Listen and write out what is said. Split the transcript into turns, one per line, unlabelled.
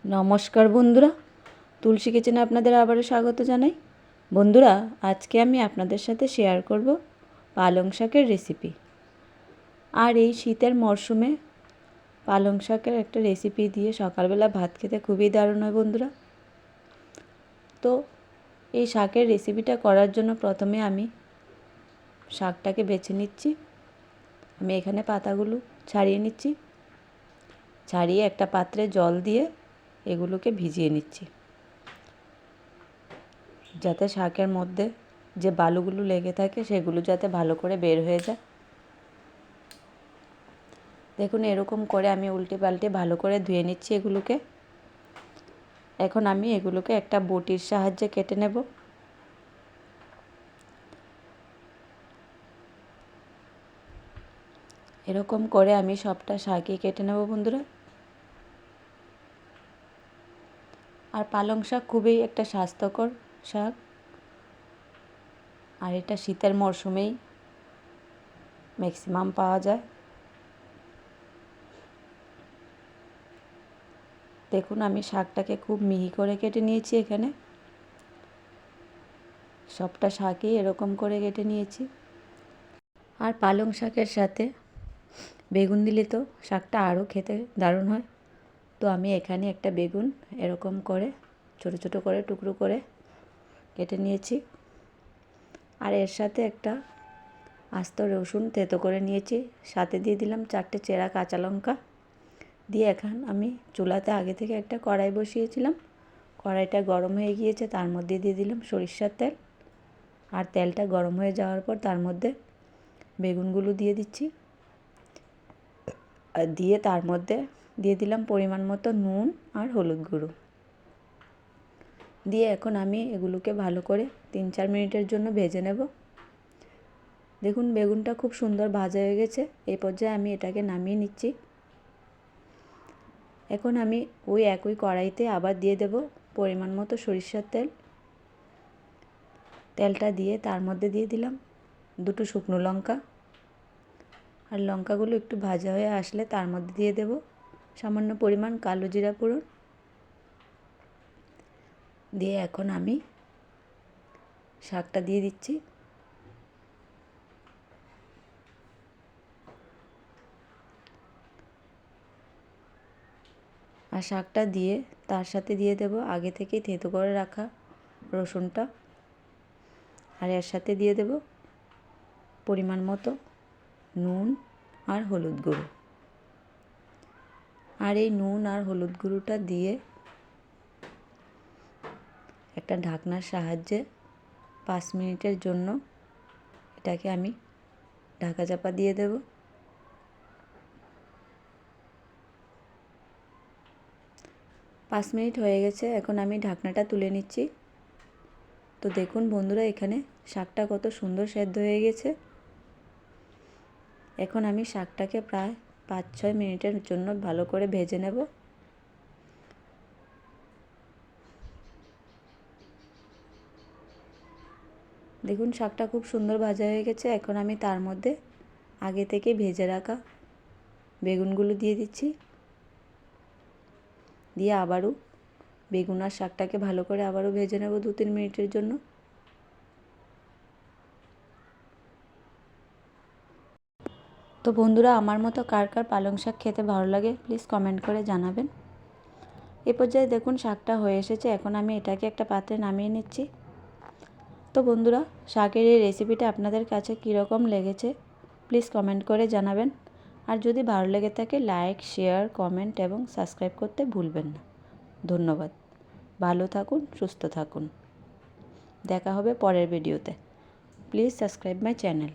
নমস্কার বন্ধুরা, তুলসী কিচেনে আপনাদের আবারও স্বাগত জানাই। বন্ধুরা, আজকে আমি আপনাদের সাথে শেয়ার করব পালং শাকের রেসিপি। আর এই শীতের মরশুমে পালং শাকের একটা রেসিপি দিয়ে সকালবেলা ভাত খেতে খুবই দারুণ হয় বন্ধুরা। তো এই শাকের রেসিপিটা করার জন্য প্রথমে আমি শাকটাকে বেছে নিচ্ছি। আমি এখানে পাতাগুলো ছাড়িয়ে নিচ্ছি। ছাড়িয়ে একটা পাত্রে জল দিয়ে এগুলোকে ভিজিয়ে নিচ্ছি, যাতে শাকের মধ্যে যে বালুগুলো লেগে থাকে সেগুলো যাতে ভালো করে বের হয়ে যায়। দেখুন, এরকম করে আমি উল্টে পাল্টে ভালো করে ধুয়ে নিচ্ছি এগুলোকে। এখন আমি এগুলোকে একটা বটির সাহায্যে কেটে নেব। এরকম করে আমি সবটা শাকই কেটে নেব বন্ধুরা। আর পালং শাক খুবই একটা স্বাস্থ্যকর শাক, আর এটা শীতের মরশুমেই ম্যাক্সিমাম পাওয়া যায়। দেখুন, আমি শাকটাকে খুব মিহি করে কেটে নিয়েছি। এখানে সবটা শাকই এরকম করে কেটে নিয়েছি। আর পালং শাকের সাথে বেগুন দিলে তো শাকটা আরও খেতে দারুণ হয়। তো আমি এখানে একটা বেগুন এরকম করে ছোট ছোট করে টুকরো করে কেটে নিয়েছি। আর এর সাথে একটা আস্ত রসুন থেতো করে নিয়েছি। সাথে দিয়ে দিলাম 4টে চেরা কাঁচা লঙ্কা। দিয়ে এখন আমি চুলাতে আগে থেকে একটা কড়াই বসিয়েছিলাম। কড়াইটা গরম হয়ে গিয়েছে, তার মধ্যে দিয়ে দিলাম সরিষার তেল। আর তেলটা গরম হয়ে যাওয়ার পর তার মধ্যে বেগুনগুলো দিয়ে দিচ্ছি। আর দিয়ে তার মধ্যে দিয়ে দিলাম পরিমাণ মতো নুন আর হলুদ গুঁড়ো। দিয়ে এখন আমি এগুলোকে ভালো করে 3-4 মিনিটের জন্য ভেজে নেব। দেখুন, বেগুনটা খুব সুন্দর ভাজা হয়ে গেছে। এই পর্যায়ে আমি এটাকে নামিয়ে নিচ্ছি। এখন আমি ওই একই কড়াইতে আবার দিয়ে দেব পরিমাণ মতো সরিষার তেল। তেলটা দিয়ে তার মধ্যে দিয়ে দিলাম 2টো শুকনো লঙ্কা। আর লঙ্কাগুলো একটু ভাজা হয়ে আসলে তার মধ্যে দিয়ে দেব সামান্য পরিমাণ কালো জিরা ফোড়ন। দিয়ে এখন আমি শাকটা দিয়ে দিচ্ছি। আর শাকটা দিয়ে তার সাথে দিয়ে দেব আগে থেকেই থেতো করে রাখা রসুনটা। আর এর সাথে দিয়ে দেব পরিমাণ মতো নুন আর হলুদ গুঁড়ো। আর এই নুন আর হলুদ গুঁড়োটা দিয়ে একটা ঢাকনার সাহায্যে 5 মিনিটের জন্য এটাকে আমি ঢাকা চাপা দিয়ে দেব। 5 মিনিট হয়ে গেছে, এখন আমি ঢাকনাটা তুলে নিচ্ছি। তো দেখুন বন্ধুরা, এখানে শাকটা কত সুন্দর সেদ্ধ হয়ে গেছে। এখন আমি শাকটাকে প্রায় 5-6 মিনিটের জন্য ভালো করে ভেজে নেব। দেখুন, শাকটা খুব সুন্দর ভাজা হয়ে গেছে। এখন আমি তার মধ্যে আগে থেকে ভেজে রাখা বেগুনগুলো দিয়ে দিচ্ছি। দিয়ে আবারও বেগুন আর শাকটাকে ভালো করে আবারও ভেজে নেব 2-3 মিনিটের জন্য। তো বন্ধুরা, আমার মতো কার কার পালং শাক খেতে ভালো লাগে প্লিজ কমেন্ট করে জানাবেন। এ পর্যায়ে দেখুন শাকটা হয়ে এসেছে। এখন আমি এটাকে একটা পাত্রে নামিয়ে নিচ্ছি। তো বন্ধুরা, শাকের এই রেসিপিটা আপনাদের কাছে কীরকম লেগেছে প্লিজ কমেন্ট করে জানাবেন। আর যদি ভালো লেগে থাকে লাইক, শেয়ার, কমেন্ট এবং সাবস্ক্রাইব করতে ভুলবেন না। ধন্যবাদ। ভালো থাকুন, সুস্থ থাকুন। দেখা হবে পরের ভিডিওতে। Please subscribe my channel.